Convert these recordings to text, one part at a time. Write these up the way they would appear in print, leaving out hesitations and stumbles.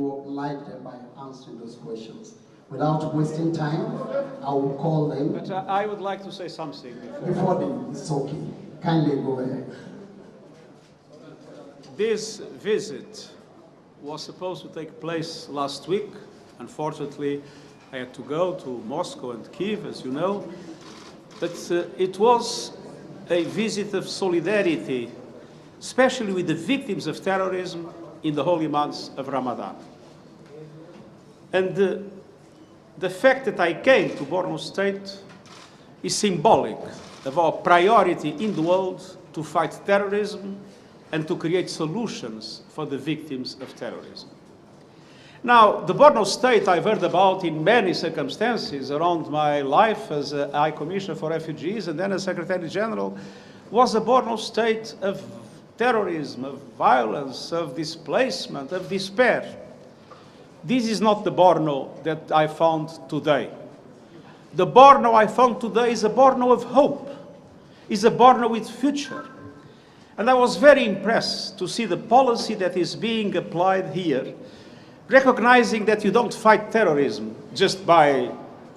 to like them by answering those questions. Without wasting time, I will call them. But I would like to say something Before them, it's okay. Kindly go ahead. This visit was supposed to take place last week. Unfortunately, I had to go to Moscow and Kiev, as you know. But it was a visit of solidarity, especially with the victims of terrorism in the holy months of Ramadan. And the fact that I came to Borno State is symbolic of our priority in the world to fight terrorism and to create solutions for the victims of terrorism. Now, the Borno State I've heard about in many circumstances around my life as a High Commissioner for Refugees and then as Secretary General was a Borno State of terrorism, of violence, of displacement, of despair. This is not the Borno that I found today. The Borno I found today is a Borno of hope, is a Borno with future. And I was very impressed to see the policy that is being applied here, recognizing that you don't fight terrorism just by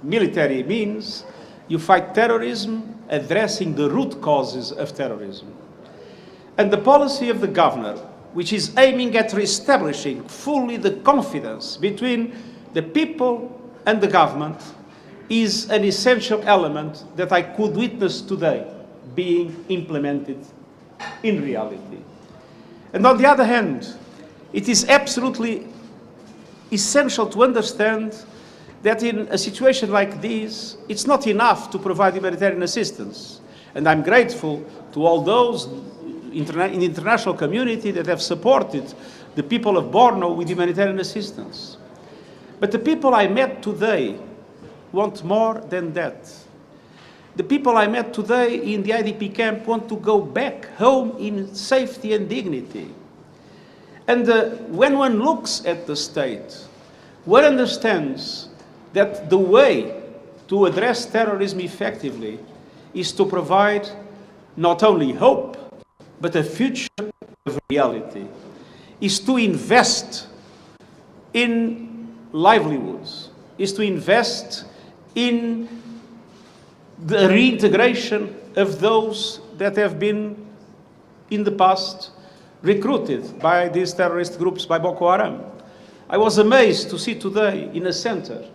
military means. You fight terrorism addressing the root causes of terrorism. And the policy of the governor, which is aiming at reestablishing fully the confidence between the people and the government, is an essential element that I could witness today being implemented in reality. And on the other hand, it is absolutely essential to understand that in a situation like this, it's not enough to provide humanitarian assistance. And I'm grateful to all those in the international community that have supported the people of Borno with humanitarian assistance. But the people I met today want more than that. The people I met today in the IDP camp want to go back home in safety and dignity. And when one looks at the state, one understands that the way to address terrorism effectively is to provide not only hope, but a future of reality, is to invest in livelihoods, is to invest in the reintegration of those that have been, in the past, recruited by these terrorist groups, by Boko Haram. I was amazed to see today in a center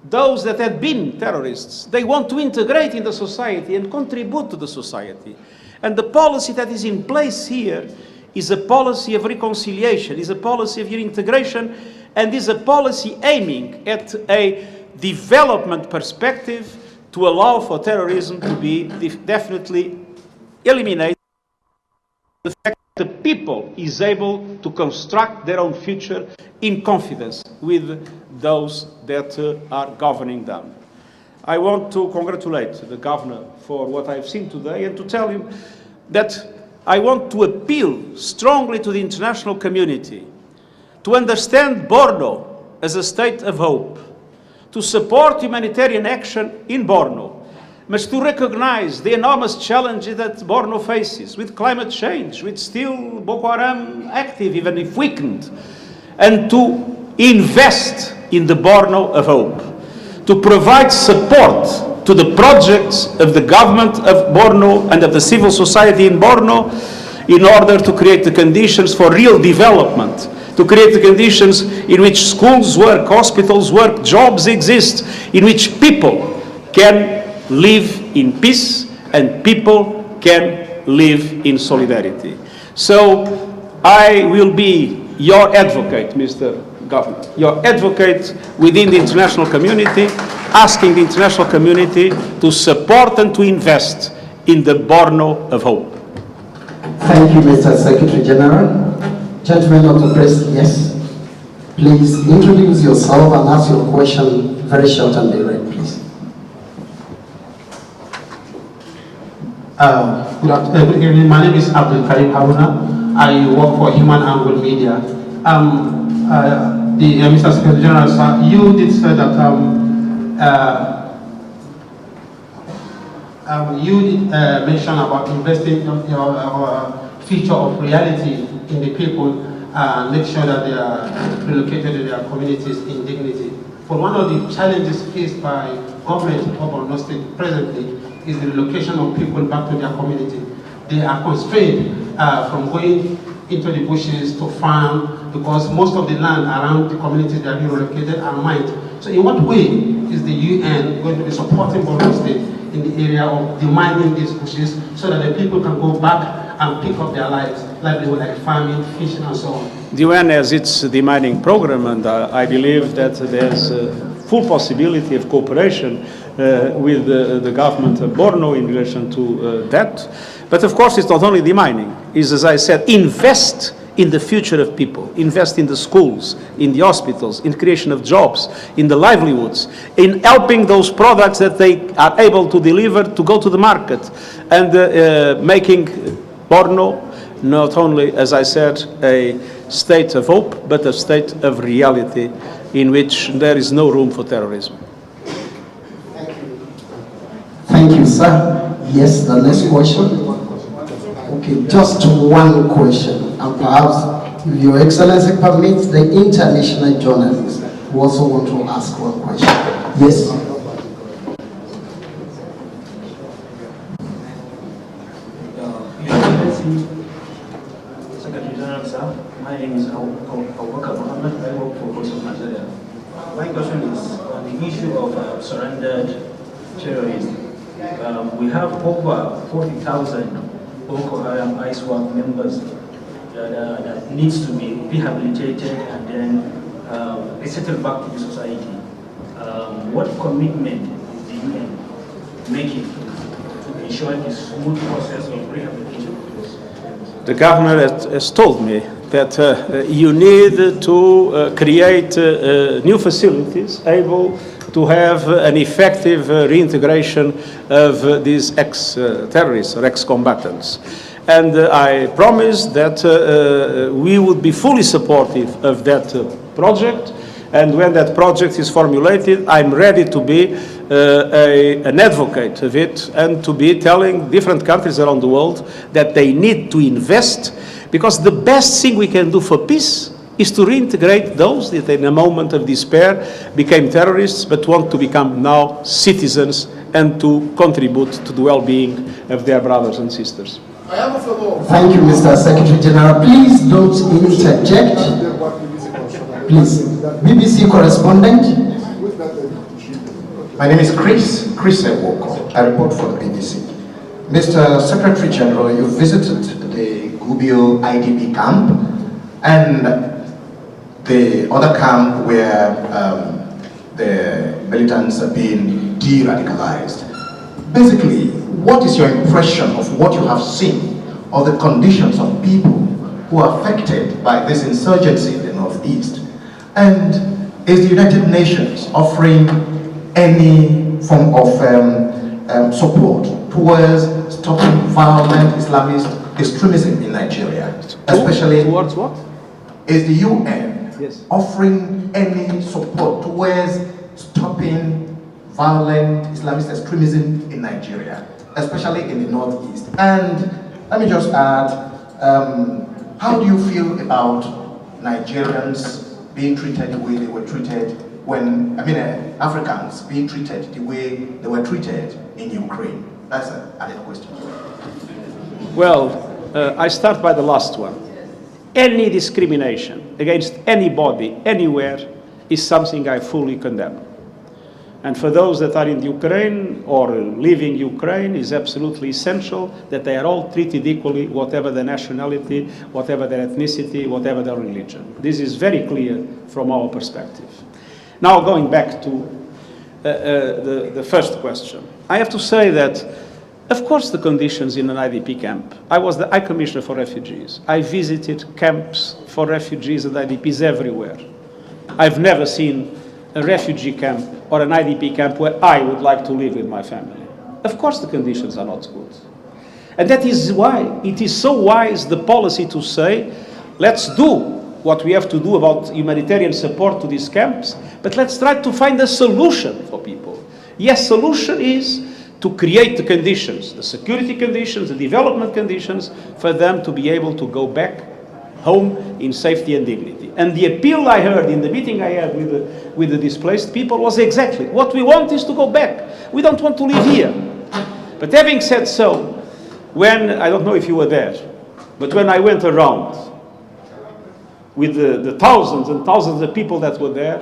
those that had been terrorists. They want to integrate in the society and contribute to the society. And the policy that is in place here is a policy of reconciliation, is a policy of reintegration, and is a policy aiming at a development perspective to allow for terrorism to be definitely eliminated. The fact that the people is able to construct their own future in confidence with those that are governing them. I want to congratulate the governor for what I've seen today and to tell him that I want to appeal strongly to the international community to understand Borno as a state of hope, to support humanitarian action in Borno, but to recognize the enormous challenges that Borno faces with climate change, with still Boko Haram active, even if weakened, and to invest in the Borno of hope, to provide support to the projects of the government of Borno and of the civil society in Borno in order to create the conditions for real development, to create the conditions in which schools work, hospitals work, jobs exist, in which people can live in peace and people can live in solidarity. So I will be your advocate, Mr. Governor, your advocate within the international community, asking the international community to support and to invest in the Borno of hope. Thank you, Mr. Secretary General. Gentlemen of the press, yes. Please introduce yourself and ask your question very short and direct, please. Good evening. My name is Abdul Karim Haruna. I work for Human Angle Media. Mr. Secretary General, sir, you did say that you did mention about investing in your future of reality in the people, make sure that they are relocated to their communities in dignity. But one of the challenges faced by government of Borno State presently is the relocation of people back to their community. They are constrained from going into the bushes to farm because most of the land around the communities that are being relocated are mined. So in what way is the UN going to be supporting Borno State in the area of demining these bushes so that the people can go back and pick up their lives, livelihood like farming, fishing and so on? The UN has its demining program, and I believe that there's full possibility of cooperation with the government of Borno in relation to that. But of course, it's not only demining. It's, as I said, invest in the future of people, invest in the schools, in the hospitals, in creation of jobs, in the livelihoods, in helping those products that they are able to deliver to go to the market, and making Borno not only, as I said, a state of hope, but a state of reality in which there is no room for terrorism. Thank you, sir. Yes, the next question. Okay, just one question, and perhaps, if Your Excellency permits, the international journalists who also want to ask one question. Yes. Secretary General, sir, my name is Abubakar Mohammed. I work for Voice of Nigeria. My question is on the issue of surrendered terrorists. We have over 40,000 Boko Haram ISWAP members that needs to be rehabilitated and then resettled back to the society. What commitment is the UN making to ensure a smooth process of rehabilitation? The governor has told me that you need to create new facilities able to have an effective reintegration of these ex-terrorists or ex-combatants. And I promised that we would be fully supportive of that project. And when that project is formulated, I'm ready to be an advocate of it and to be telling different countries around the world that they need to invest, because the best thing we can do for peace is to reintegrate those that in a moment of despair became terrorists but want to become now citizens and to contribute to the well-being of their brothers and sisters. Thank you, Mr. Secretary General. Please don't interject. Please, BBC correspondent. My name is Chris Ewoko. I report for the BBC. Mr. Secretary General, you visited the Gubbio IDP camp and the other camp where the militants are being de-radicalized. Basically, what is your impression of what you have seen of the conditions of people who are affected by this insurgency in the Northeast? And is the United Nations offering any form of support towards stopping violent Islamist extremism in Nigeria? Especially towards what? Is the UN Yes. offering any support towards stopping violent Islamist extremism in Nigeria, especially in the Northeast? And let me just add, how do you feel about Nigerians being treated the way they were treated when, Africans being treated the way they were treated in Ukraine? That's an added question. Well, I start by the last one. Any discrimination against anybody, anywhere, is something I fully condemn. And for those that are in Ukraine or leaving Ukraine, is absolutely essential that they are all treated equally, whatever their nationality, whatever their ethnicity, whatever their religion. This is very clear from our perspective. Now, going back to the first question, I have to say that, of course, the conditions in an IDP camp. I was the High Commissioner for Refugees. I visited camps for refugees and IDPs everywhere. I've never seen a refugee camp or an IDP camp where I would like to live with my family. Of course the conditions are not good. And that is why it is so wise, the policy to say, let's do what we have to do about humanitarian support to these camps, but let's try to find a solution for people. Yes, solution is to create the conditions, the security conditions, the development conditions, for them to be able to go back home in safety and dignity. And the appeal I heard in the meeting I had with the displaced people was exactly, what we want is to go back. We don't want to live here. But having said so, when, I don't know if you were there, but when I went around with the thousands and thousands of people that were there,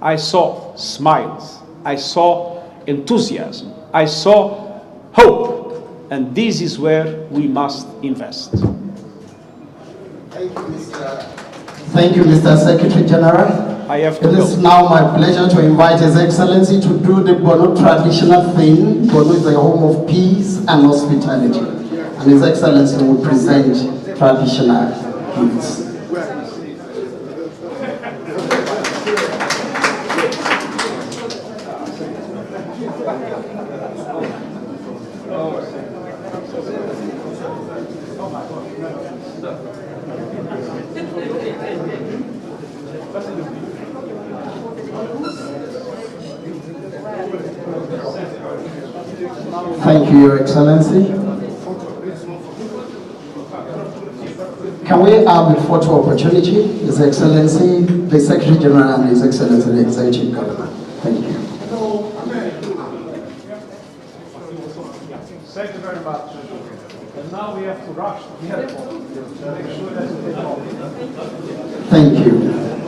I saw smiles, I saw enthusiasm, I saw hope, and this is where we must invest. Thank you, Mr. Secretary General. I have to It is go. now my pleasure to invite His Excellency to do the Borno traditional thing. Borno is a home of peace and hospitality. And His Excellency will present traditional gifts. Thank you, Your Excellency. Can we have a photo opportunity? His Excellency, the Secretary General, and His Excellency, the Executive Governor. Thank you. Thank you very much. And now we have to rush to the airport to make sure that we take off. Thank you.